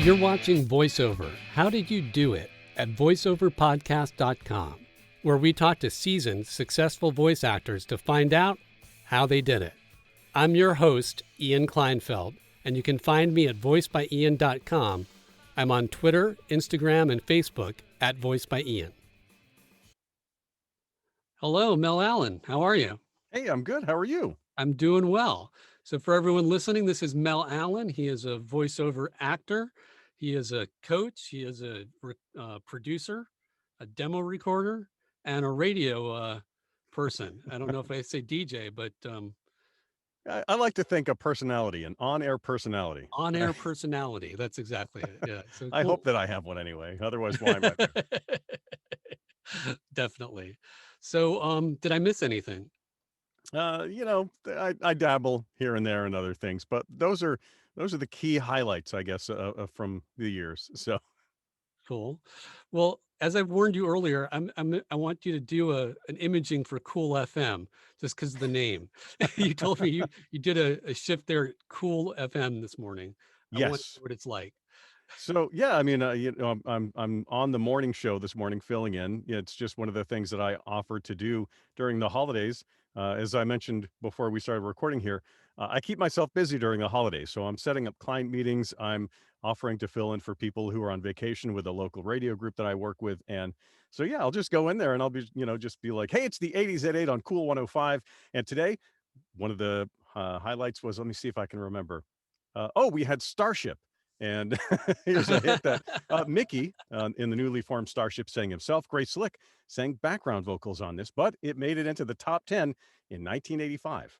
You're watching Voiceover. How did you do it? At voiceoverpodcast.com, where we talk to seasoned, successful voice actors to find out how they did it. I'm your host, Ian Kleinfeld, and you can find me at voicebyian.com. I'm on Twitter, Instagram, and Facebook at voicebyian. Hello, Mel Allen. How are you? Hey, I'm good. How are you? I'm doing well. So for everyone listening, this is Mel Allen. He is a voiceover actor. He is a coach. He is a producer, a demo recorder, and a radio person. I don't know if I say DJ, but I like to think a personality, an on-air personality. on-air personality. That's exactly it. Yeah. So I cool. hope that I have one anyway. Otherwise, why am I there? Definitely. So did I miss anything? I dabble here and there in other things, but those are the key highlights, I guess, from the years. So Cool. Well, as I warned you earlier, I want you to do an imaging for Cool FM just because of the name. You told me you did a shift there at Cool FM this morning. I want to yes. know what it's like. So yeah, I mean, I'm on the morning show this morning, filling in. It's just one of the things that I offer to do during the holidays. As I mentioned before we started recording here, I keep myself busy during the holidays. So I'm setting up client meetings. I'm offering to fill in for people who are on vacation with a local radio group that I work with. And so yeah, I'll just go in there and I'll be, just be like, hey, it's the 80s at 8 on Cool 105. And today, one of the highlights was, let me see if I can remember. We had Starship. And here's a hit that Mickey in the newly formed Starship sang himself. Grace Slick sang background vocals on this, but it made it into the top 10 in 1985.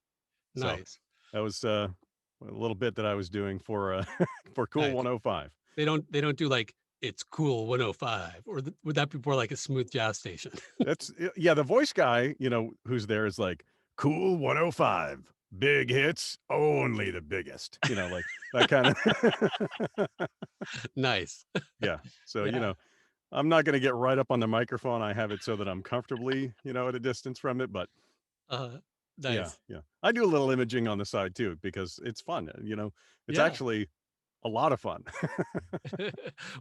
So Nice, that was a little bit that I was doing for for Cool nice. 105. They don't do like it's Cool 105, or would that be more like a smooth jazz station? Yeah, the voice guy, who's there is like Cool 105. Big hits, only the biggest. Like that kind of Nice. yeah. So, Yeah. I'm not going to get right up on the microphone. I have it so that I'm comfortably, at a distance from it. But Uh, yeah, nice. yeah. I do a little imaging on the side too, because it's fun. It's Yeah. actually a lot of fun.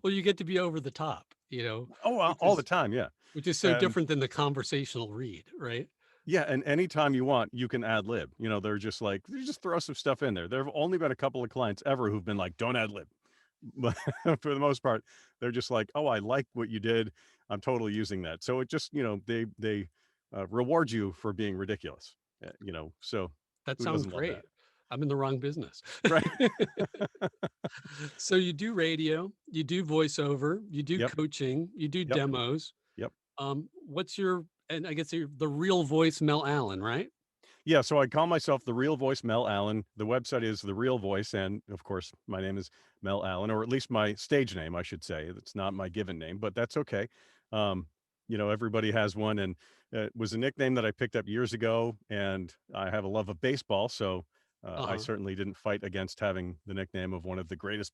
Well, you get to be over the top, Oh, which all the is time. Yeah. which is so And different than the conversational read, right? yeah. And anytime you want, you can ad lib. They're just like, they just throw some stuff in there. There have only been a couple of clients ever who've been like, don't ad lib. But for the most part, they're just like, oh, I like what you did. I'm totally using that. So it just, they reward you for being ridiculous. So That who sounds doesn't love that? great. I'm in the wrong business. Right. So you do radio, you do voiceover, you do Yep. coaching, you do Yep. demos. Yep. What's your, and I guess you're the real voice Mel Allen, right? Yeah. So I call myself the Real Voice Mel Allen. The website is The Real Voice. And of course, my name is Mel Allen, or at least my stage name, I should say. It's not my given name, but that's okay. Um, everybody has one. And it was a nickname that I picked up years ago. And I have a love of baseball. So I Uh-huh. certainly didn't fight against having the nickname of one of the greatest,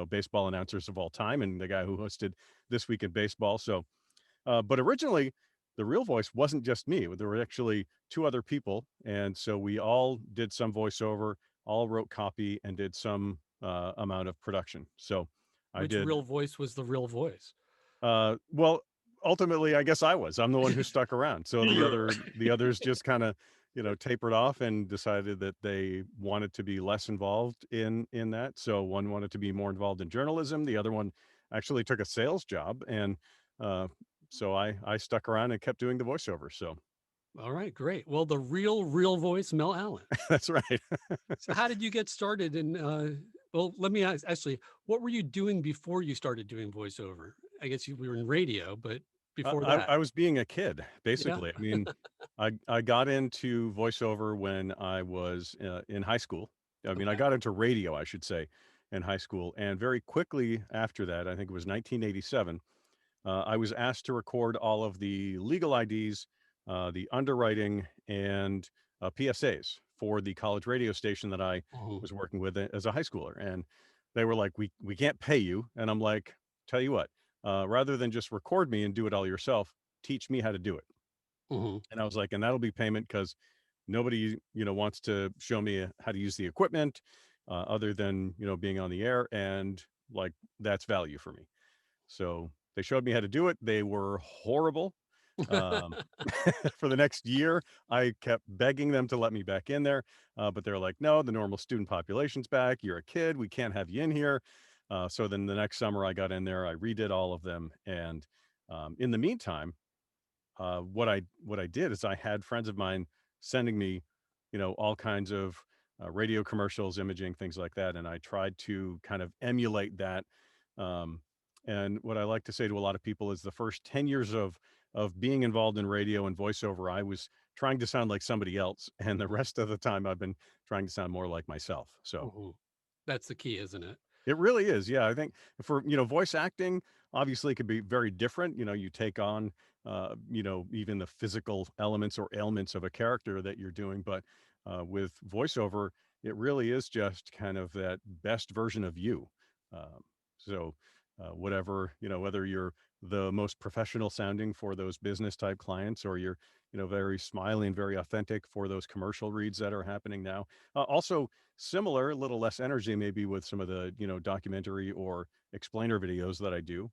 baseball announcers of all time and the guy who hosted This Week in Baseball. So but originally, the real voice wasn't just me. There were actually two other people, and so we all did some voiceover, all wrote copy, and did some amount of production. So I Which did. real voice was the real voice? Well, ultimately, I guess I was. I'm the one who stuck around. So the others just kind of tapered off and decided that they wanted to be less involved in that. So one wanted to be more involved in journalism. The other one actually took a sales job, and uh, so I stuck around and kept doing the voiceover. So All right, great. Well, the real voice Mel Allen. that's right. So how did you get started in well, let me ask actually, what were you doing before you started doing voiceover? I guess you were in radio, but before that. I was being a kid, Yeah. basically. I mean, I got into voiceover when I was in high school. I mean, I Okay. got into radio, I should say, in high school, and very quickly after that, I think it was 1987. I was asked to record all of the legal IDs, the underwriting, and PSAs for the college radio station that I Mhm. was working with as a high schooler. And they were like, "We can't pay you." And I'm like, "Tell you what, rather than just record me and do it all yourself, teach me how to do it." Mhm. And I was like, "And that'll be payment because nobody, wants to show me how to use the equipment, other than being on the air. And like that's value for me. So they showed me how to do it. They were horrible. Um, for the next year, I kept begging them to let me back in there, but they're like, "No, the normal student population's back. You're a kid. We can't have you in here." So then the next summer, I got in there. I redid all of them, and in the meantime, what I did is I had friends of mine sending me, all kinds of radio commercials, imaging, things like that, and I tried to kind of emulate that. Um, and what I like to say to a lot of people is the first 10 years of being involved in radio and voiceover, I was trying to sound like somebody else, and the rest of the time I've been trying to sound more like myself. So Mhm. That's the key, isn't it? it really is. Yeah, I think for, voice acting, obviously it could be very different. You take on, even the physical elements or ailments of a character that you're doing. But with voiceover, it really is just kind of that best version of you. Um, so, whatever, whether you're the most professional sounding for those business type clients, or you're, very smiley and very authentic for those commercial reads that are happening now. Also, similar, a little less energy maybe with some of the, documentary or explainer videos that I do.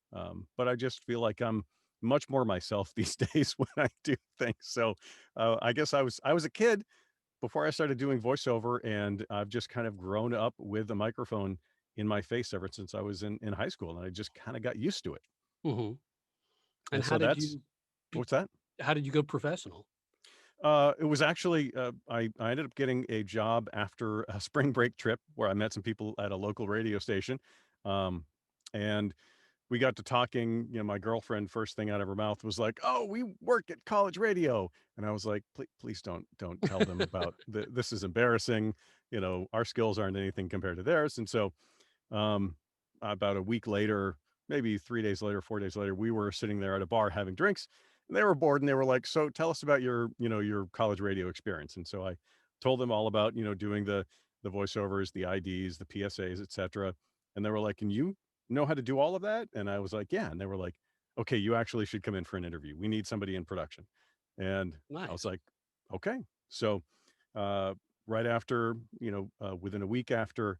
But I just feel like I'm much more myself these days when I do things. So I guess I was a kid before I started doing voiceover, and I've just kind of grown up with a microphone in my face ever since I was in high school, and I just kind of got used to it. Mhm. And And so that's be what's that? how did you go professional? It was actually I ended up getting a job after a spring break trip where I met some people at a local radio station, um, and we got to talking. My girlfriend, first thing out of her mouth was like, "Oh, we work at college radio," and I was like, Please don't tell them about this is embarrassing. Our skills aren't anything compared to theirs." And so um, about a week later, maybe 3 days later, 4 days later, we were sitting there at a bar having drinks, and they were bored, and they were like, "So tell us about your college radio experience." And so I told them all about, doing the voiceovers, the IDs, the PSAs, etc. And they were like, "And you know how to do all of that?" And I was like, "Yeah." And they were like, "Okay, you actually should come in for an interview. We need somebody in production." And I was Nice. like, "Okay." So uh, right after, within a week after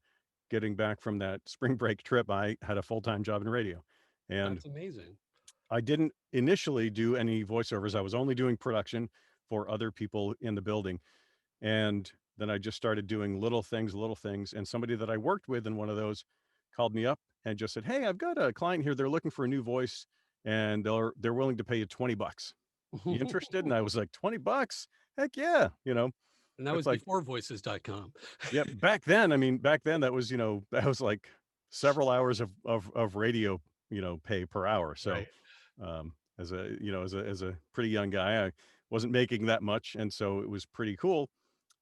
getting back from that spring break trip, I had a full-time job in radio. And That's amazing. I didn't initially do any voiceovers. I was only doing production for other people in the building. And then I just started doing little things. And somebody that I worked with in one of those called me up and just said, "Hey, I've got a client here. They're looking for a new voice, and they're willing to pay you $20. You interested?" And I was like, $20? Heck yeah. And that That's was like, before voices.com. yeah, back then, I mean, back then that was, that was like several hours of radio, pay per hour. So, Right. as a pretty young guy, I wasn't making that much, and so it was pretty cool.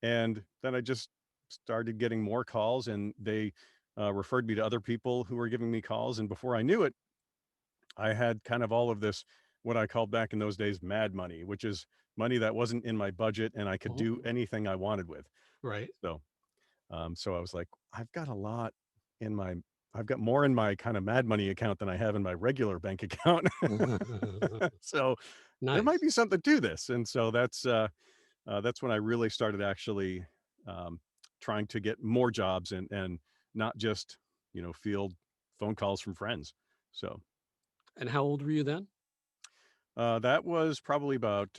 And then I just started getting more calls, and they referred me to other people who were giving me calls, and before I knew it, I had kind of all of this, what I called back in those days, mad money, which is money that wasn't in my budget, and I could do Mhm. anything I wanted with. Right. So so I was like, I've got a lot in my I've got more in my kind of mad money account than I have in my regular bank account. So there might Nice. be something to this. And so that's when I really started actually um, trying to get more jobs, and not just, field phone calls from friends. So And how old were you then? that was probably about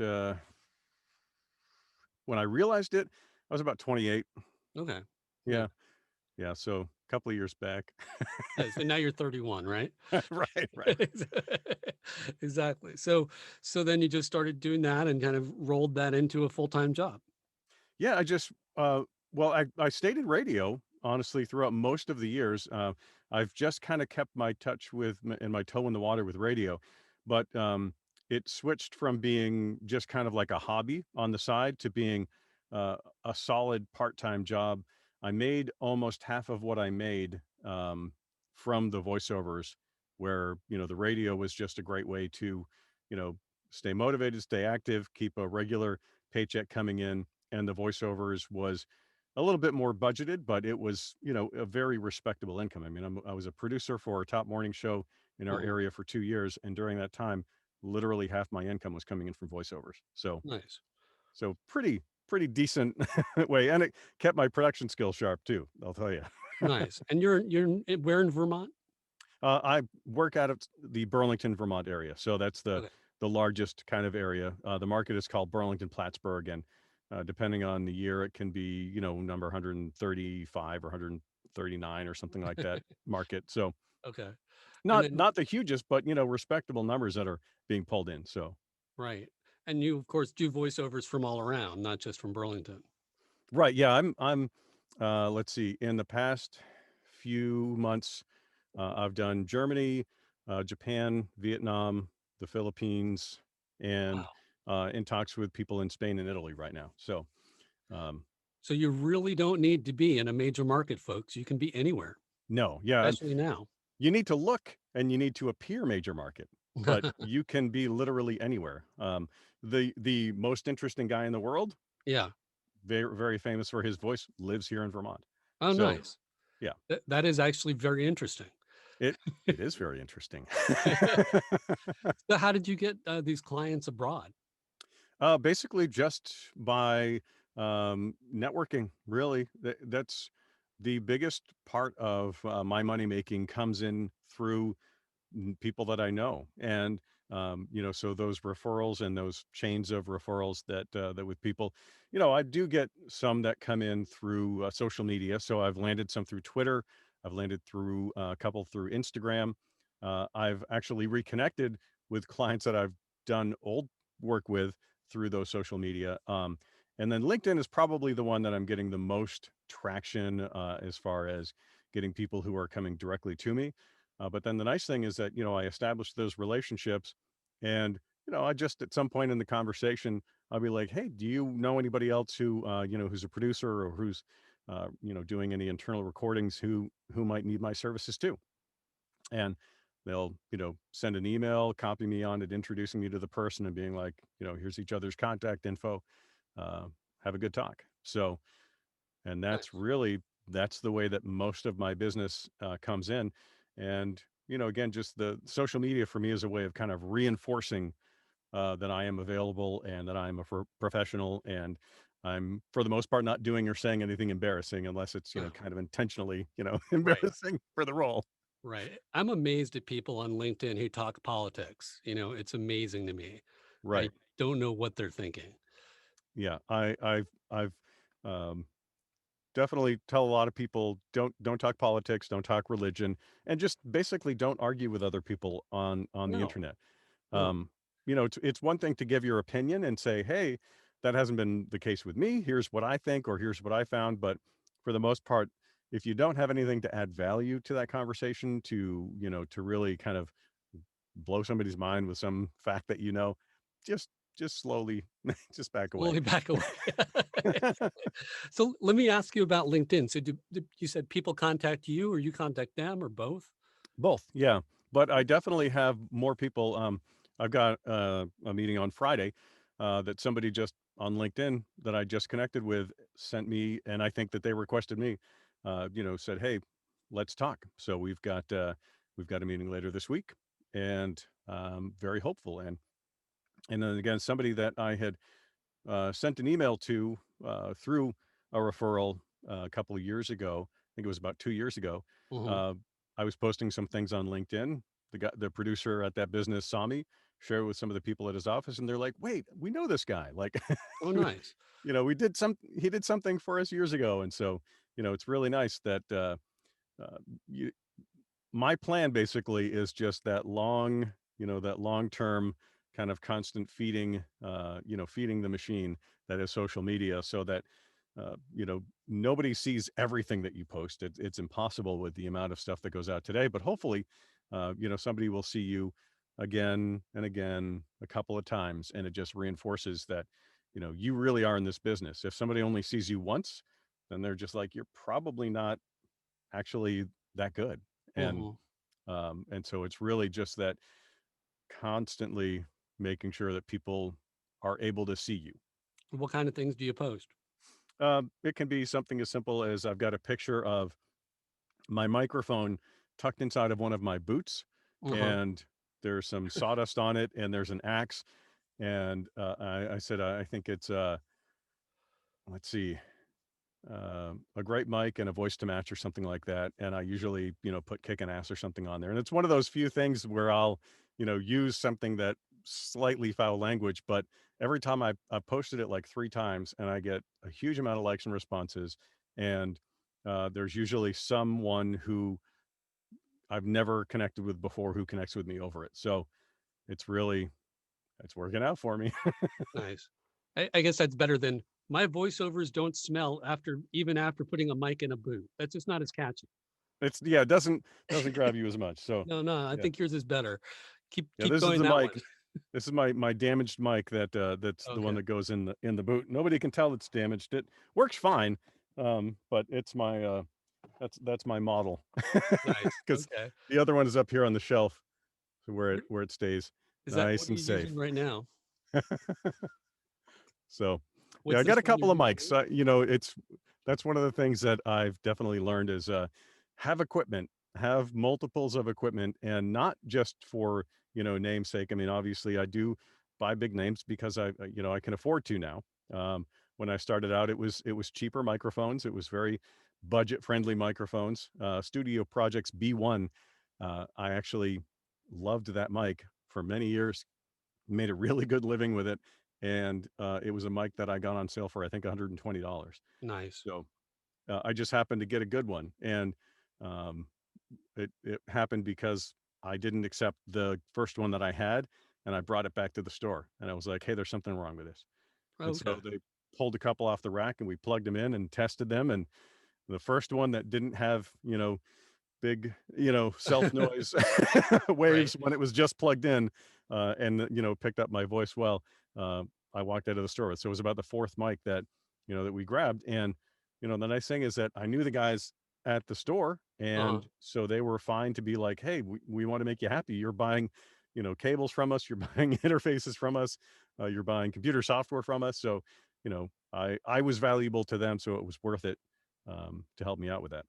when I realized it, I was about 28. Okay. Yeah. Yeah. Yeah. So a couple of years back. Yeah, so now you're 31, right? Right. Right. Exactly. So then you just started doing that and kind of rolled that into a full-time job. Yeah, I just well, I stayed in radio honestly throughout most of the years. I've just kind of kept my touch with and my toe in the water with radio, but it switched from being just kind of like a hobby on the side to being uh, a solid part-time job. I made almost half of what I made from the voiceovers, where the radio was just a great way to, you know, stay motivated, stay active, keep a regular paycheck coming in, and the voiceovers was a little bit more budgeted, but it was, a very respectable income. I mean, I was a producer for a top morning show in our Mhm. area for 2 years, and during that time, literally half my income was coming in from voiceovers. So, Nice. pretty decent way, and it kept my production skills sharp too. I'll tell you. Nice. And you're where in Vermont? I work out of the Burlington, Vermont area, so that's Okay. the largest kind of area. The market is called Burlington Plattsburgh, and depending on the year, it can be number 135 or 139 or something like that market. So Okay. And not then, not the hugest, but respectable numbers that are being pulled in. So right. And you, of course, do voiceovers from all around, not just from Burlington. right, yeah, I'm let's see, in the past few months, I've done Germany, Japan, Vietnam, the Philippines, and Wow. in talks with people in Spain and Italy right now. So, um, So you really don't need to be in a major market, folks. You can be anywhere, no, yeah, and especially now. you need to look and you need to appear major market, but you can be literally anywhere. The most interesting guy in the world, Yeah. very very famous for his voice, lives here in Vermont. Oh, So, nice. yeah, That is actually very interesting. it it is very interesting. So how did you get these clients abroad? Basically, just by networking. Really, that's the biggest part of my money making comes in through people that I know, and so those referrals and those chains of referrals that with people, I do get some that come in through social media. So I've landed some through Twitter. I've landed through a couple through Instagram. I've actually reconnected with clients that I've done old work with through those social media. And then LinkedIn is probably the one that I'm getting the most traction as far as getting people who are coming directly to me. But then the nice thing is that, I established those relationships and, I just at some point in the conversation, I'll be like, hey, do you know anybody else who, who's a producer or who's, doing any internal recordings who might need my services too? And they'll, send an email, copy me on it, introducing me to the person and being like, here's each other's contact info. Uh, have a good talk. So, and Nice. that's the way that most of my business comes in. And again, just the social media for me is a way of kind of reinforcing that I am available and that I'm a professional, and I'm for the most part not doing or saying anything embarrassing unless it's Oh, kind of intentionally right. embarrassing for the role. Right. I'm amazed at people on LinkedIn who talk politics. It's amazing to me. I Right. don't know what they're thinking. Yeah. I've um, definitely tell a lot of people don't talk politics, don't talk religion, and just basically don't argue with other people on the No, internet. no. Um, it's one thing to give your opinion and say, "Hey, that hasn't been the case with me. Here's what I think, or here's what I found." But for the most part, if you don't have anything to add value to that conversation, to really kind of blow somebody's mind with some fact that just just slowly just back away. Slowly back away. So let me ask you about LinkedIn. So you said people contact you or you contact them or both? Both, yeah. But I definitely have more people. I've got a meeting on Friday that somebody just on LinkedIn that I just connected with sent me, and I think that they requested me. Said, "Hey, let's talk." So we've got a meeting later this week, and very hopeful. And then again, somebody that I had sent an email to through a referral a couple of years ago. I think it was about 2 years ago. Hmm. Uh, I was posting some things on LinkedIn. The producer at that business saw me, shared it with some of the people at his office, and they're like, "Wait, we know this guy. Like, Oh, nice. we did some. He did something for us years ago." And so, it's really nice that uh, you, my plan basically is just that long term kind of constant feeding, feeding the machine that is social media so that, nobody sees everything that you post. It's impossible with the amount of stuff that goes out today, but hopefully, somebody will see you again and again a couple of times. And it just reinforces that, you really are in this business. If somebody only sees you once, then they're just like, you're probably not actually that good. And Hmm. so it's really just that constantly making sure that people are able to see you. What kind of things do you post? It can be something as simple as I've got a picture of my microphone tucked inside of one of my boots, Uh-huh. and there's some sawdust on it, and there's an axe. And I said, I think it's, let's see, a great mic and a voice to match or something like that. And I usually, put kicking ass or something on there. And it's one of those few things where I'll, use something that slightly foul language, but every time I posted it like 3 times and I get a huge amount of likes and responses. And there's usually someone who I've never connected with before who connects with me over it. So it's really, it's working out for me. Nice. I guess that's better than my voiceovers don't smell after even after putting a mic in a boot. That's just not as catchy. It's yeah, it doesn't grab you as much. So No, no, I yeah. think yours is better. Yeah, Keep this is going the that one. mic. This is my damaged mic that's the one Okay, that goes in the boot. Nobody can tell it's damaged. It works fine, but it's my that's my model nice. because Okay. the other one is up here on the shelf What where it stays is that? nice What are and you using safe. right now? So yeah, What's I got this a one you're couple of using? mics. It's that's one of the things that I've definitely learned is have equipment, have multiples of equipment, and not just for namesake. I mean, obviously, I do buy big names because I can afford to now. Um, when I started out, it was cheaper microphones. It was very budget friendly microphones. Studio Projects B1. I actually loved that mic for many years, made a really good living with it, and it was a mic that I got on sale for I think $120. Nice. So I just happened to get a good one, and um, it happened because I didn't accept the first one that I had, and I brought it back to the store, and I was like, "Hey, there's something wrong with this." And Okay. so they pulled a couple off the rack, and we plugged them in and tested them, and the first one that didn't have big, self noise Right. waves when it was just plugged in, and picked up my voice well. Uh, I walked out of the store. So it was about the fourth mic that we grabbed, and the nice thing is that I knew the guys at the store, Uh-huh. and so they were fine to be like, "Hey, we want to make you happy. You're buying, cables from us. You're buying interfaces from us. You're buying computer software from us. So, I was valuable to them, so it was worth it to help me out with that.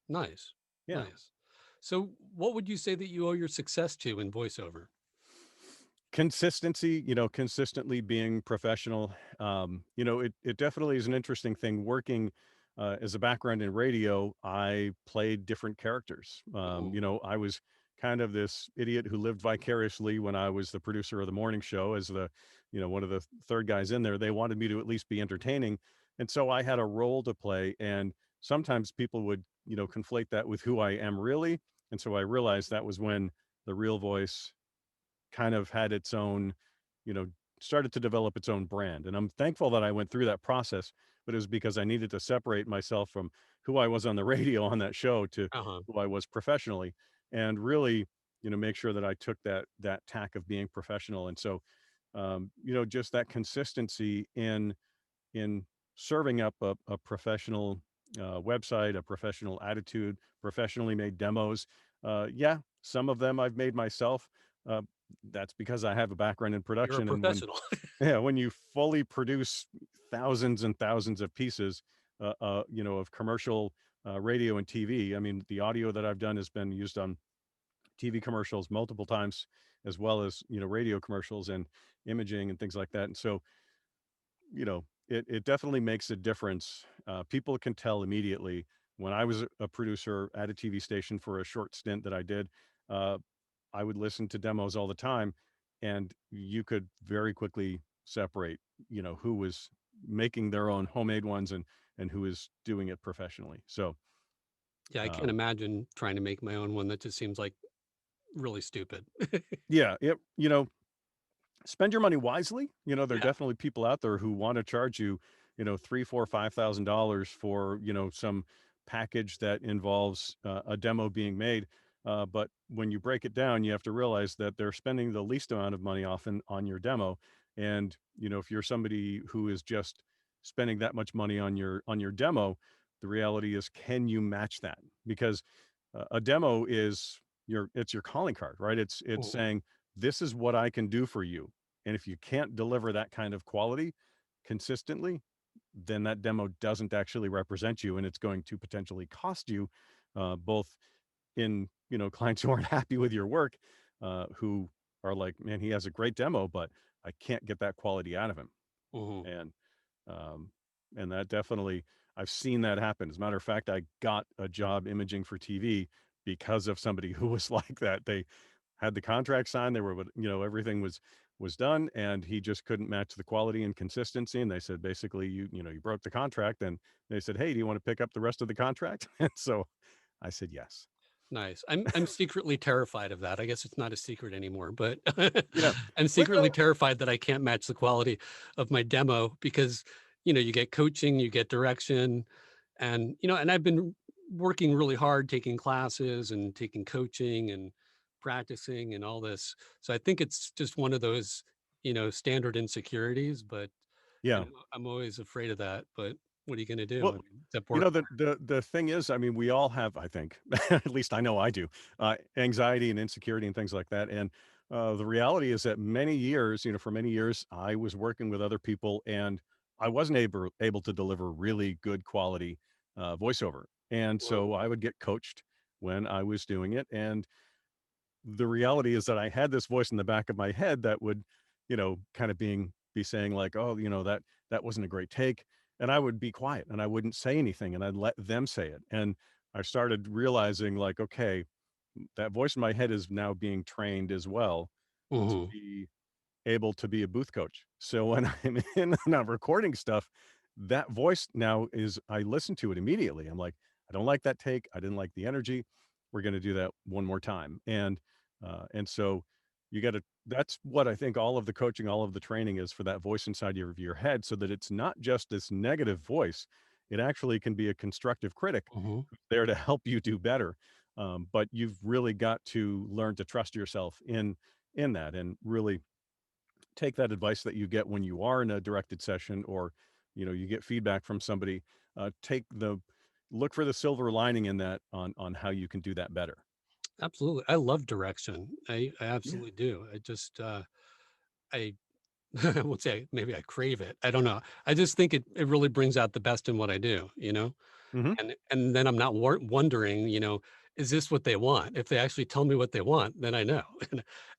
Nice. Yeah. Nice. So what would you say that you owe your success to in voiceover? Consistency, consistently being professional. It definitely is an interesting thing working as a background in radio. I played different characters. Mhm. I was kind of this idiot who lived vicariously when I was the producer of the morning show as one of the third guys in there. They wanted me to at least be entertaining, and so I had a role to play. And sometimes people would conflate that with who I am really, and so I realized that was when the real voice kind of had its own, you know, started to develop its own brand. And I'm thankful that I went through that process, but it was because I needed to separate myself from who I was on the radio on that show to Uh-huh. who I was professionally, and really, make sure that I took that tack of being professional. And so, just that consistency in serving up a professional website, a professional attitude, professionally made demos. Yeah, some of them I've made myself. Uh, that's because I have a background in You're a production, and when professional. yeah, when you fully produce thousands and thousands of pieces, of commercial radio and TV. I mean, the audio that I've done has been used on TV commercials multiple times, as well as radio commercials and imaging and things like that. And so it definitely makes a difference. People can tell immediately. When I was a producer at a TV station for a short stint that I did, uh, I would listen to demos all the time, and you could very quickly separate, who was making their own homemade ones and who is doing it professionally. So, Yeah, I can't um, imagine trying to make my own one. That just seems like really stupid. yeah, spend your money wisely. There are Yeah. definitely people out there who want to charge you, three, four, $5,000 for some package that involves a demo being made. But when you break it down, you have to realize that they're spending the least amount of money often on your demo. And if you're somebody who is just spending that much money on your demo, the reality is, can you match that? Because a demo is it's your calling card, right? It's Mhm. saying, this is what I can do for you. And if you can't deliver that kind of quality consistently, then that demo doesn't actually represent you, and it's going to potentially cost you, both in clients who aren't happy with your work, who are like, man, he has a great demo, but I can't get that quality out of him. Mhm. And um, and that definitely, I've seen that happen. As a matter of fact, I got a job imaging for TV because of somebody who was like that. They had the contract signed. They were, everything was done, and he just couldn't match the quality and consistency. And they said, basically, you broke the contract. And they said, hey, do you want to pick up the rest of the contract? And so I said yes. Nice. I'm secretly terrified of that. I guess it's not a secret anymore, but Yeah. I'm But secretly terrified that I can't match the quality of my demo because, you get coaching, you get direction, and and I've been working really hard taking classes and taking coaching and practicing and all this. So I think it's just one of those, standard insecurities, but yeah. I'm always afraid of that, but what are you going to do? I Well, mean, except work the hard. the thing is, I mean, we all have, I think, at least I know I do, anxiety and insecurity and things like that. And the reality is that many years, for many years, I was working with other people, and I wasn't able to deliver really good quality voiceover. And Wow. so I would get coached when I was doing it, and the reality is that I had this voice in the back of my head that would, kind of be saying like, "Oh, that wasn't a great take." And I would be quiet and I wouldn't say anything and I'd let them say it. And I started realizing like, okay, that voice in my head is now being trained as well to Mhm. be able to be a booth coach. So when I'm in and I'm recording stuff, that voice now is I listen to it immediately. I'm like, I don't like that take. I didn't like the energy. We're going to do that one more time. And so you got to that's what I think all of the coaching, all of the training is for that voice inside your head so that it's not just this negative voice. It actually can be a constructive critic Mhm. who's there to help you do better. But you've really got to learn to trust yourself in that and really take that advice that you get when you are in a directed session or you get feedback from somebody, take the look for the silver lining in that on how you can do that better. Absolutely. I love direction. I Yeah. absolutely do. I just, I I would say maybe I crave it. I don't know. I just think it really brings out the best in what I do, Hmm. and then I'm not wondering, is this what they want? If they actually tell me what they want, then I know,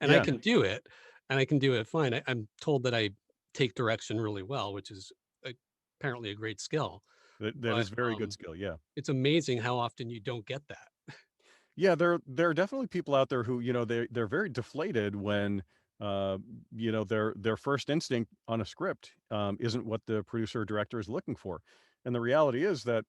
and I Yeah. can do it, and I can do it fine. I'm told that I take direction really well, which is apparently a great skill, That but is very good skill. Yeah. it's amazing how often you don't get that. Yeah, there are definitely people out there who, they're very deflated when uh their first instinct on a script isn't what the producer or director is looking for. And the reality is that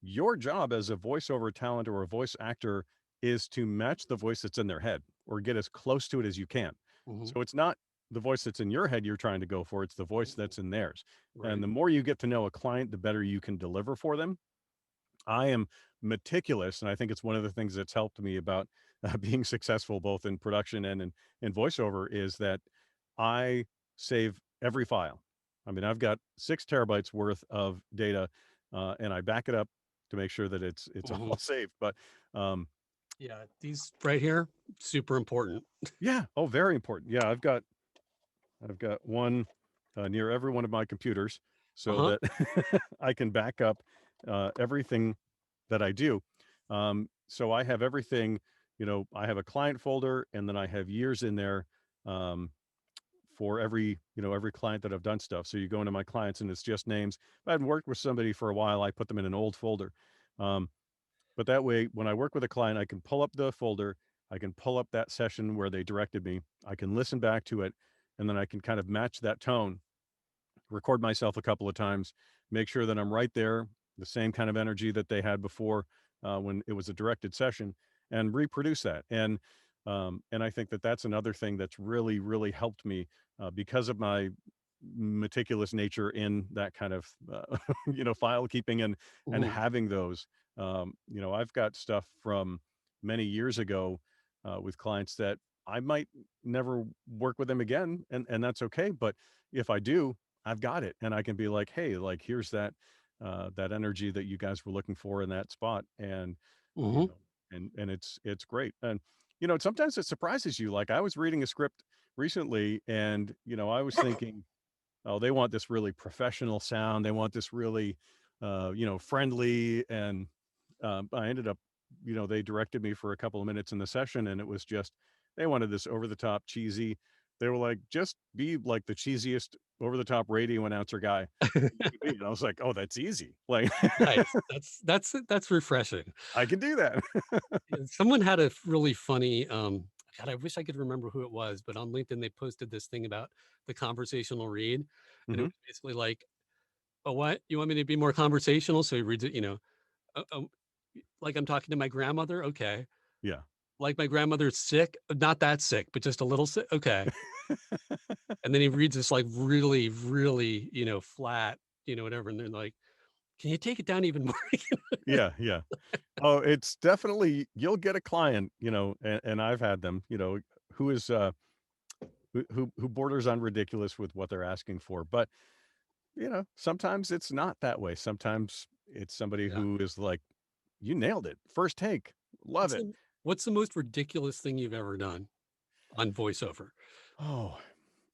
your job as a voiceover talent or a voice actor is to match the voice that's in their head or get as close to it as you can. Mhm. So it's not the voice that's in your head you're trying to go for, it's the voice Mhm. that's in theirs. And Right. the more you get to know a client, the better you can deliver for them. I am meticulous, and I think it's one of the things that's helped me about being successful both in production and in voiceover is that I save every file. I mean, I've got 6 terabytes worth of data, and I back it up to make sure that it's all Mhm. saved. But um, Yeah, these right here, super important. yeah, oh, very important. Yeah, I've got one near every one of my computers so Uh-huh. that I can back up everything that I do. So I have everything, I have a client folder and then I have years in there um, for every client that I've done stuff. So you go into my clients and it's just names. If I hadn't worked with somebody for a while, I put them in an old folder. Um, but that way, when I work with a client, I can pull up the folder, I can pull up that session where they directed me, I can listen back to it, and then I can kind of match that tone, record myself a couple of times, make sure that I'm right there, the same kind of energy that they had before when it was a directed session, and reproduce that. And I think that that's another thing that's really really helped me because of my meticulous nature in that kind of file keeping and Mhm. having those. I've got stuff from many years ago with clients that I might never work with them again, and that's okay. But if I do, I've got it, and I can be like, "Hey, like, here's that energy that you guys were looking for in that spot," and you Mhm. know, and it's great. And sometimes it surprises you. Like I was reading a script recently, and I was thinking, "Oh, they want this really professional sound. They want this really, friendly." And I ended up, they directed me for a couple of minutes in the session, and it was just they wanted this over the top cheesy. They were like, just be like the cheesiest over the top radio announcer guy you could be. And I was like, oh, that's easy. Like, Nice. That's refreshing. I can do that. Yeah, someone had a really funny, God, I wish I could remember who it was, but on LinkedIn, they posted this thing about the conversational read, and it Hmm. was basically like, "Oh, what? You want me to be more conversational?" So he reads it, like I'm talking to my grandmother? Okay. Yeah. Like my grandmother's sick? Not that sick, but just a little sick? Okay. And then he reads this like really, really, flat, whatever, and they're like, "Can you take it down even more?" Yeah. Yeah. Oh, it's definitely, you'll get a client, and I've had them, who is, who borders on ridiculous with what they're asking for. But, sometimes it's not that way. Sometimes it's somebody Yeah. who is like, you nailed it. First take. Love What's it. the what's the most ridiculous thing you've ever done on voiceover? Oh,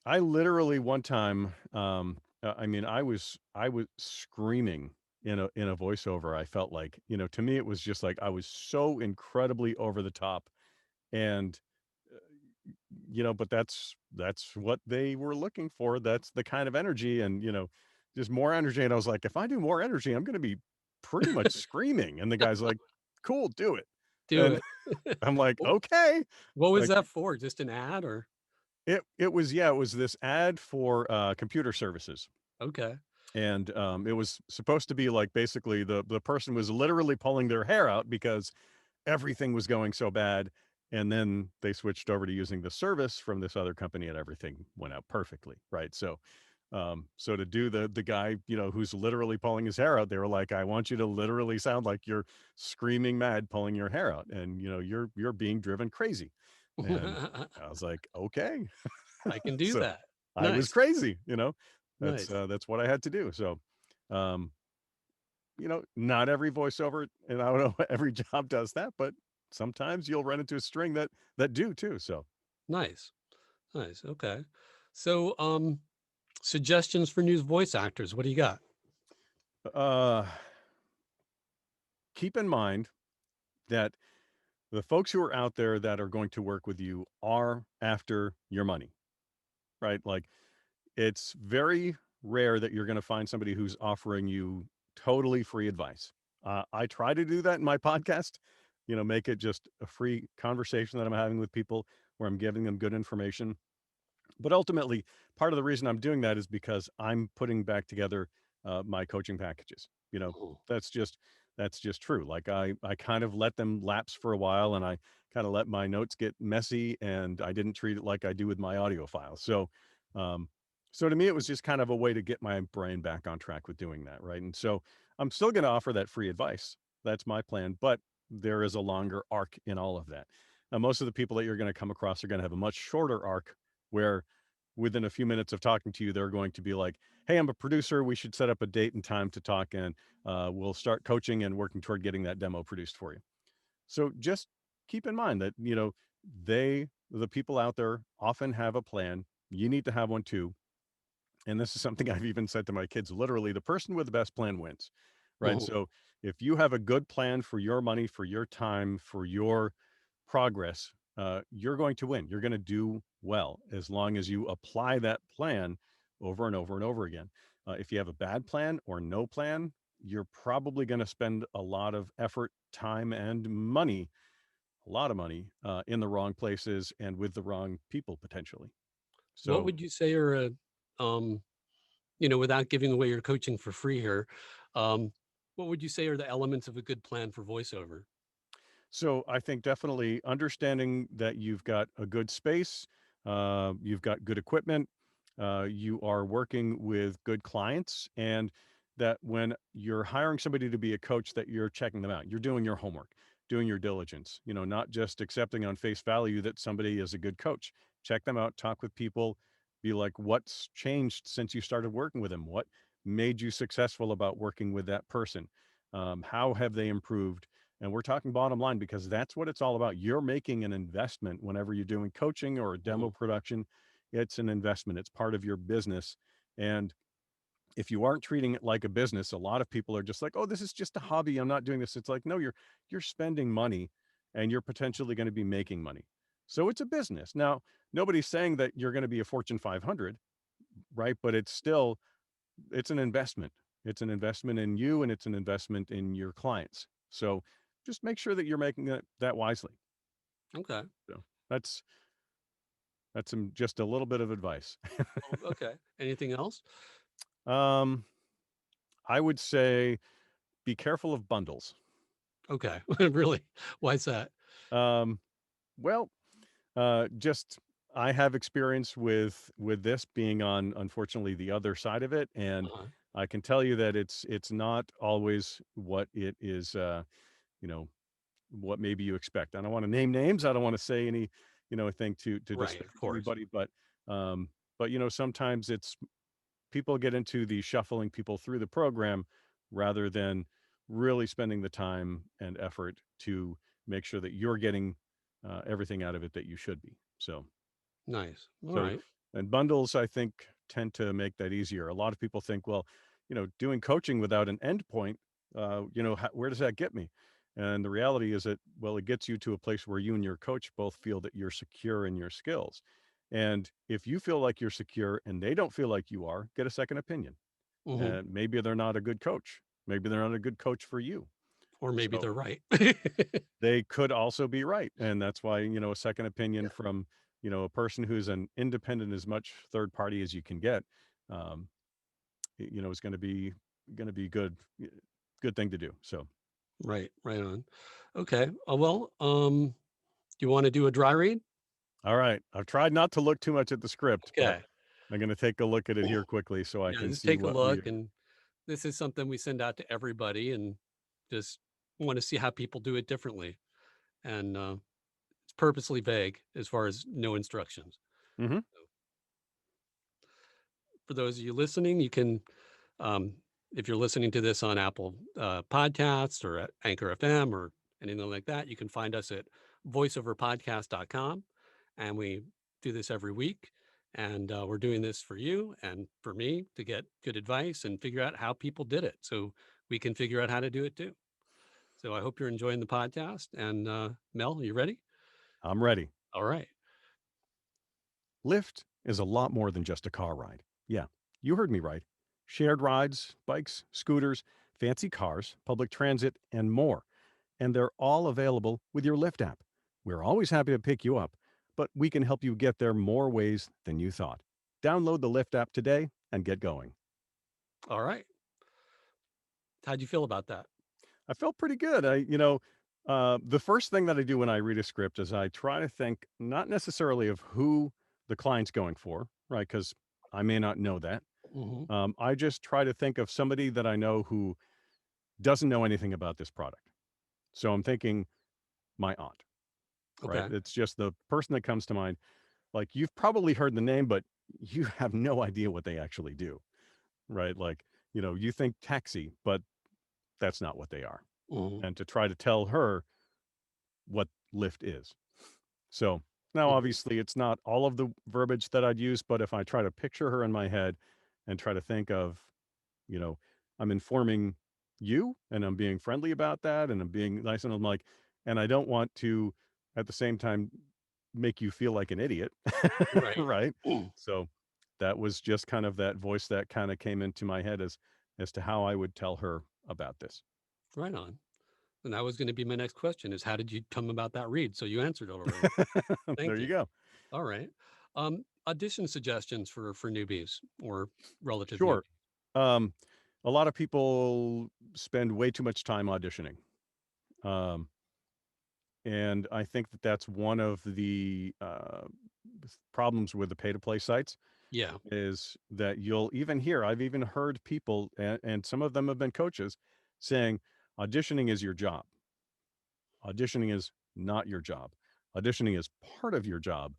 I literally one time, I mean, I was screaming in a voiceover. I felt like, to me, it was just like I was so incredibly over the top, and uh, but that's what they were looking for. That's the kind of energy, and just more energy. And I was like, if I do more energy, I'm going to be pretty much screaming. And the guy's like, "Cool, do it." Do And it. I'm like, Wh "Okay." what was Like, that for? Just an ad or it was, yeah, it was this ad for computer services. okay. And it was supposed to be like, basically, the person was literally pulling their hair out because everything was going so bad. And then they switched over to using the service from this other company, and everything went out perfectly, right? So to do the guy, who's literally pulling his hair out, they were like, I want you to literally sound like you're screaming mad pulling your hair out, and you're being driven crazy. And I was like, okay. I can do So that. I was Nice, crazy, nice. that's what I had to do. So, um, not every voiceover, and I don't know every job does that, but sometimes you'll run into a string that do too. So, Nice, nice, okay. So, suggestions for new voice actors, what do you got? uh, keep in mind that the folks who are out there that are going to work with you are after your money, right? Like, it's very rare that you're going to find somebody who's offering you totally free advice. I try to do that in my podcast, make it just a free conversation that I'm having with people where I'm giving them good information. But ultimately, part of the reason I'm doing that is because I'm putting back together my coaching packages. Mhm. That's just that's just true. Like, I kind of let them lapse for a while, and I kind of let my notes get messy, and I didn't treat it like I do with my audio files. Um, so to me, it was just kind of a way to get my brain back on track with doing that, right? And so I'm still going to offer that free advice. That's my plan, but there is a longer arc in all of that. Now, most of the people that you're going to come across are going to have a much shorter arc, where within a few minutes of talking to you, they're going to be like, "Hey, I'm a producer. We should set up a date and time to talk, and we'll start coaching and working toward getting that demo produced for you." So just keep in mind that, the people out there often have a plan. You need to have one too. And this is something I've even said to my kids, literally, the person with the best plan wins, right? Mhm. So if you have a good plan for your money, for your time, for your progress, you're going to win. You're going to do well as long as you apply that plan over and over and over again. If you have a bad plan or no plan, you're probably going to spend a lot of effort, time, and money, a lot of money, in the wrong places and with the wrong people potentially. What So, would you say are um, without giving away your coaching for free here, um, what would you say are the elements of a good plan for voiceover? So I think definitely understanding that you've got a good space, you've got good equipment, you are working with good clients, and that when you're hiring somebody to be a coach, that you're checking them out. You're doing your homework, doing your diligence, not just accepting on face value that somebody is a good coach. Check them out, talk with people, be like, what's changed since you started working with them? What made you successful about working with that person? How have they improved? And we're talking bottom line because that's what it's all about. You're making an investment whenever you're doing coaching or a demo Mhm. production. It's an investment, it's part of your business. And if you aren't treating it like a business, a lot of people are just like, oh, this is just a hobby. I'm not doing this. It's like, no, you're spending money, and you're potentially going to be making money. So it's a business. Now, nobody's saying that you're going to be a Fortune 500, right? But it's an investment. It's an investment in you and it's an investment in your clients. So just make sure that you're making that wisely. Okay. So that's just a little bit of advice. Oh, okay. Anything else? um, I would say be careful of bundles. Okay. Really? Why is that? Um, well, just I have experience with this being on unfortunately the other side of it, and Uh-huh. I can tell you that it's not always what it is. You know what maybe you expect. I don't want to name names. I don't want to say any thing to Right, disparage of course. anybody, um, but sometimes it's people get into the shuffling people through the program rather than really spending the time and effort to make sure that you're getting everything out of it that you should be. Nice. All So, right. and bundles, I think, tend to make that easier. A lot of people think, well, doing coaching without an end point, where does that get me? And the reality is that, well, it gets you to a place where you and your coach both feel that you're secure in your skills. And if you feel like you're secure and they don't feel like you are, get a second opinion. Hmm. And maybe they're not a good coach. Maybe they're not a good coach for you. Or maybe So they're right. they could also be right. And that's why, a second opinion Yeah. from, a person who's an independent as much third party as you can get, um, is going to be good thing to do. So, Right. Right on. Okay. Well, do you want to do a dry read? all right. I've tried not to look too much at the script, but Okay. I'm going to take a look at it here quickly so I Yeah, can just see take a what we look. are. And this is something we send out to everybody and just want to see how people do it differently. And it's purposely vague as far as no instructions. Hmm. So for those of you listening, you can, um, if you're listening to this on Apple Podcasts or at Anchor FM or anything like that, you can find us at voiceoverpodcast.com. And we do this every week. And we're doing this for you and for me to get good advice and figure out how people did it so we can figure out how to do it too. So I hope you're enjoying the podcast. And Mel, are you ready? I'm ready. All right. Lyft is a lot more than just a car ride. Yeah, you heard me right. Shared rides, bikes, scooters, fancy cars, public transit, and more. And they're all available with your Lyft app. We're always happy to pick you up, but we can help you get there more ways than you thought. Download the Lyft app today and get going. All right. How'd you feel about that? I felt pretty good. The first thing that I do when I read a script is I try to think not necessarily of who the client's going for, right? Because I may not know that. Hmm. I just try to think of somebody that I know who doesn't know anything about this product. So I'm thinking my aunt, right? Okay. It's just the person that comes to mind. Like you've probably heard the name, but you have no idea what they actually do, right? Like, you think taxi, but that's not what they are. Hmm. And to try to tell her what Lyft is. So now, Hmm. obviously, it's not all of the verbiage that I'd use, but if I try to picture her in my head and try to think of, you know, I'm informing you and I'm being friendly about that and I'm being nice and I'm like, and I don't want to at the same time make you feel like an idiot. Right. Right. Mm. So that was just kind of that voice that kind of came into my head as to how I would tell her about this. Right on. And that was going to be my next question is how did you come about that read? So you answered it already. There Thank you you. go. All right. Audition suggestions for newbies or relative newbies. Sure. Um, a lot of people spend way too much time auditioning. Um, and I think that that's one of the problems with the pay to play sites Yeah. is that you'll even hear, I've even heard people, and some of them have been coaches, saying auditioning is your job. Auditioning is not your job. Auditioning is part of your job,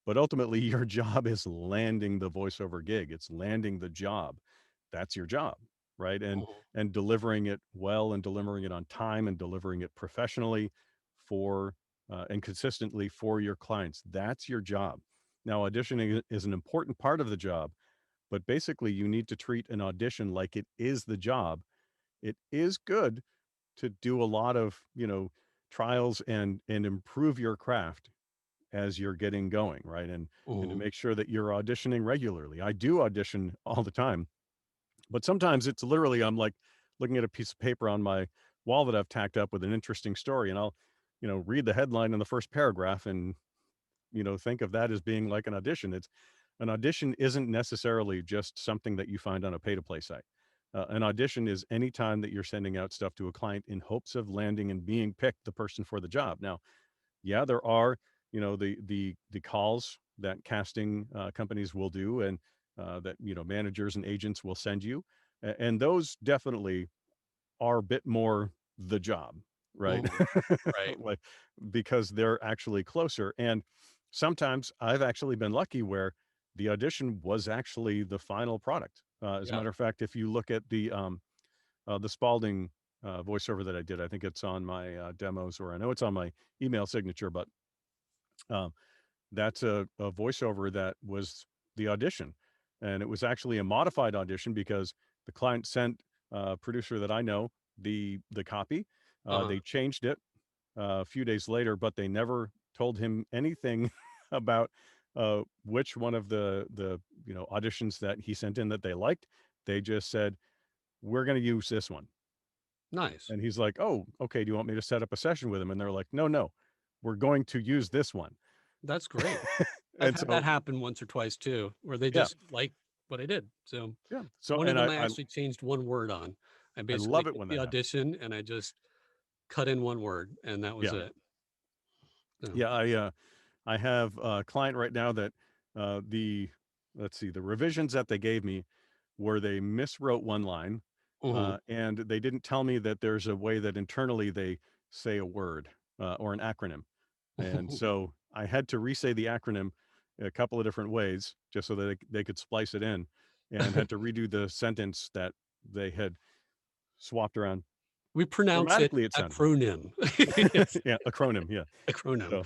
but ultimately your job is landing the voiceover gig. It's landing the job. That's your job, right? Mhm. And delivering it well and delivering it on time and delivering it professionally for and consistently for your clients. That's your job. Now, auditioning is an important part of the job, but basically you need to treat an audition like it is the job. It is good to do a lot of, trials and improve your craft as you're getting going, right? And to Mhm. make sure that you're auditioning regularly. I do audition all the time, but sometimes it's literally I'm like looking at a piece of paper on my wall that I've tacked up with an interesting story, and I'll, read the headline in the first paragraph and, think of that as being like an audition. It's an audition isn't necessarily just something that you find on a pay to play site. An audition is any time that you're sending out stuff to a client in hopes of landing and being picked the person for the job. Now, yeah, there are, the calls that casting companies will do, and that managers and agents will send you, and those definitely are a bit more the job, right? Mhm. Right. Like, because they're actually closer. And sometimes I've actually been lucky where the audition was actually the final product. As a Yeah. matter of fact, if you look at the Spalding voiceover that I did, I think it's on my demos, or I know it's on my email signature, but um, that's a voiceover that was the audition. And it was actually a modified audition because the client sent a producer that I know the copy. Uh-huh. They changed it a few days later, but they never told him anything about which one of the auditions that he sent in that they liked. They just said, "We're going to use this one." Nice. And he's like, "Oh, okay. Do you want me to set up a session with him?" And they're like, "No, no, we're going to use this one." That's great. I've And had that so, happen once or twice too, where they yeah, just like what I did. So yeah. So, one of and them I I I actually changed one word on. I I basically love it took when the that happens. audition and I just cut in one word and that was Yeah, it. So, yeah. I have a client right now that the let's see, the revisions that they gave me where they miswrote one line, mhm. and they didn't tell me that there's a way that internally they say a word or an acronym. And so I had to re-say the acronym a couple of different ways just so that they could splice it in, and had to redo the sentence that they had swapped around. We pronounce it Grammatically, it sounded fine. acronym. Yes, Yeah, acronym. Yeah. acronym. So,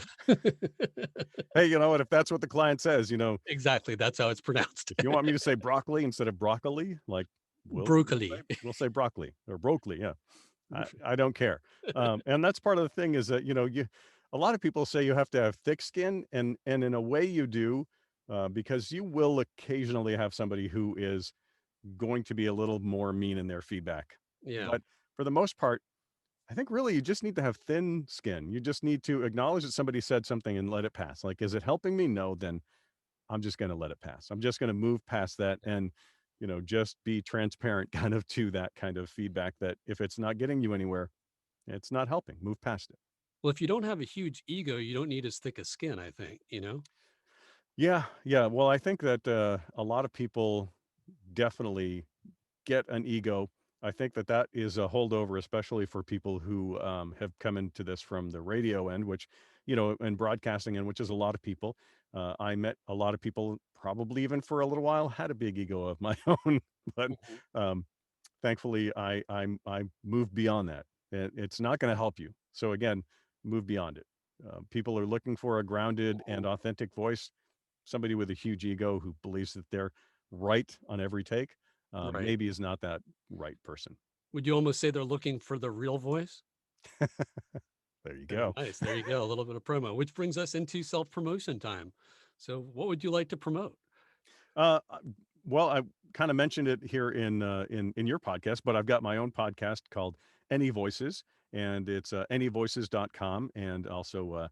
hey, you know what? If that's what the client says, Exactly, that's how it's pronounced. if you want me to say broccoli instead of broccoli, like Broccoli. we'll say broccoli or broccoli. Yeah, I don't care. And that's part of the thing is that a lot of people say you have to have thick skin, and in a way you do, because you will occasionally have somebody who is going to be a little more mean in their feedback. Yeah. But for the most part, I think really you just need to have thin skin. You just need to acknowledge that somebody said something and let it pass. Like, is it helping me? No, then I'm just going to let it pass. I'm just going to move past that, and, just be transparent kind of to that kind of feedback that if it's not getting you anywhere, it's not helping. Move past it. Well, if you don't have a huge ego, you don't need as thick a skin, I think, you know? Yeah. Yeah. Well, I think that a lot of people definitely get an ego. I think that that is a holdover, especially for people who have come into this from the radio end, which, and broadcasting end, which is a lot of people. I met a lot of people, probably even for a little while, had a big ego of my own, but Mhm. um, thankfully, I moved beyond that. It's not going to help you. So again, move beyond it. People are looking for a grounded and Mhm. authentic voice. Somebody with a huge ego who believes that they're right on every take, Right. maybe is not that right person. Would you almost say they're looking for the real voice? There you Very go. nice. There you go. A little bit of promo, which brings us into self-promotion time. So what would you like to promote? Uh, uh, well, I kind of mentioned it here in your podcast, but I've got my own podcast called Any Voices, and it's anyvoices.com, and also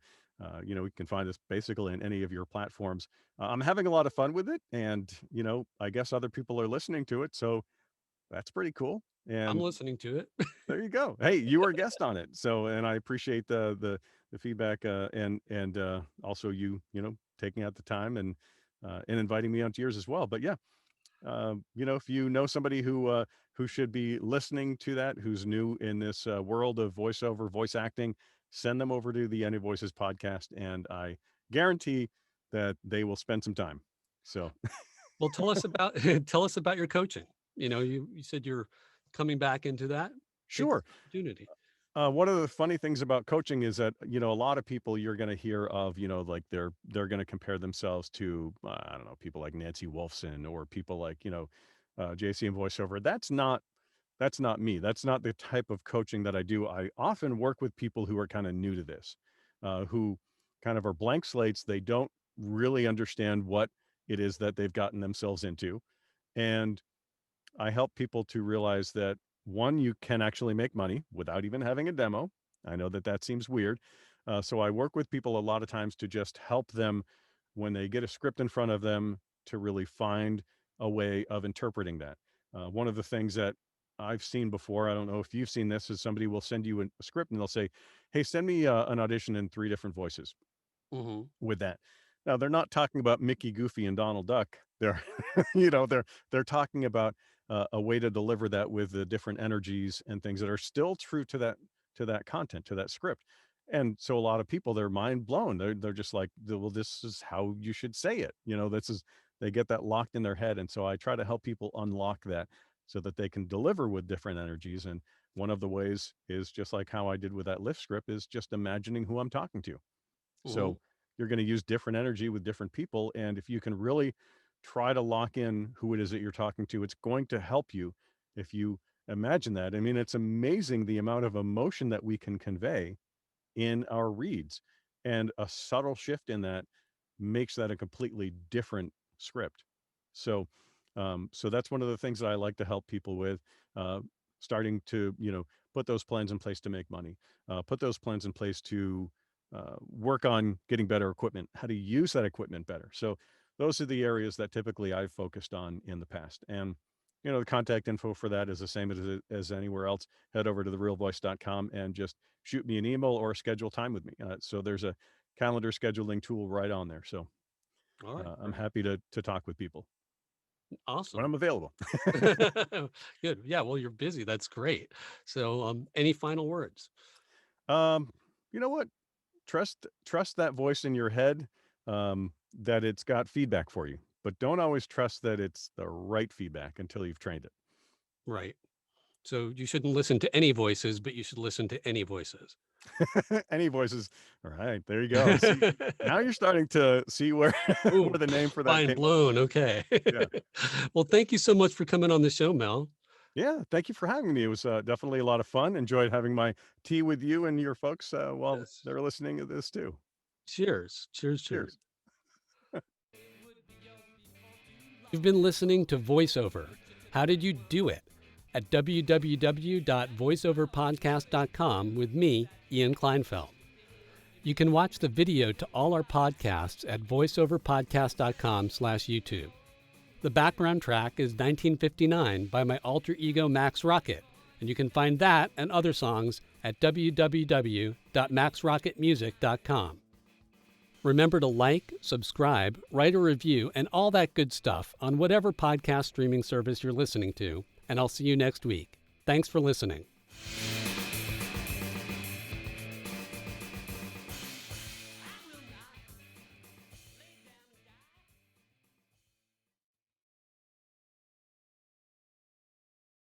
you can find us basically in any of your platforms. I'm having a lot of fun with it, and I guess other people are listening to it, so that's pretty cool. I'm And listening to it. there you go. Hey, you were a guest on it, so and I appreciate the feedback, and also you taking out the time and inviting me onto yours as well. But yeah, if you know somebody who should be listening to that, who's new in this world of voiceover, voice acting, send them over to the Any Voices podcast, and I guarantee that they will spend some time. So Well, tell us about tell us about your coaching. You said you're coming back into that. Take this sure. opportunity. One of the funny things about coaching is that a lot of people you're going to hear of, like they're going to compare themselves to I don't know, people like Nancy Wolfson, or people like JC and voiceover. That's not me. That's not the type of coaching that I do. I often work with people who are kind of new to this, who kind of are blank slates. They don't really understand what it is that they've gotten themselves into. And I help people to realize that one, you can actually make money without even having a demo. I know that that seems weird. So I work with people a lot of times to just help them when they get a script in front of them to really find a way of interpreting that. One of the things that I've seen before, I don't know if you've seen this, is somebody will send you a script and they'll say, "Hey, send me an audition in 3 different voices." Mm-hmm. With that. Now, they're not talking about Mickey, Goofy, and Donald Duck. They're, they're talking about a way to deliver that with the different energies and things that are still true to that content, to that script. And so a lot of people, they're mind blown. They're just like, well, this is how you should say it. This is they get that locked in their head. And so I try to help people unlock that so that they can deliver with different energies. And one of the ways is just like how I did with that lift script is just imagining who I'm talking to. Mm-hmm. So you're going to use different energy with different people. And if you can really try to lock in who it is that you're talking to, it's going to help you if you imagine that. I mean, it's amazing the amount of emotion that we can convey in our reads. And a subtle shift in that makes that a completely different script. So, so that's one of the things that I like to help people with, uh, starting to, put those plans in place to make money, put those plans in place to work on getting better equipment, how to use that equipment better. So those are the areas that typically I've focused on in the past. And, the contact info for that is the same as anywhere else. Head over to therealvoice.com and just shoot me an email or schedule time with me. So there's a calendar scheduling tool right on there. So All right. I'm Great. happy to talk with people when Awesome. I'm available. Good. Yeah. Well, you're busy. That's great. So, any final words? um, you know what? Trust that voice in your head, that it's got feedback for you, but don't always trust that it's the right feedback until you've trained Right. So you shouldn't listen to any voices, but you should listen to any voices. it. Any voices. All right, there you go. See, now you're starting to see where Ooh, where the name for that mind came. blown. Okay. Yeah. Well, thank you so much for coming on the show, Mel. Yeah, thank you for having me. It was definitely a lot of fun. Enjoyed having my tea with you and your folks while Yes. they're listening to this too. Cheers. Cheers. Cheers. Cheers. You've been listening to Voiceover. How did you do it? At www.voiceoverpodcast.com with me, Ian Kleinfeld. You can watch the video to all our podcasts at voiceoverpodcast.com/YouTube. The background track is 1959 by my alter ego Max Rocket, and you can find that and other songs at www.maxrocketmusic.com. Remember to like, subscribe, write a review, and all that good stuff on whatever podcast streaming service you're listening to, and I'll see you next week. Thanks for listening.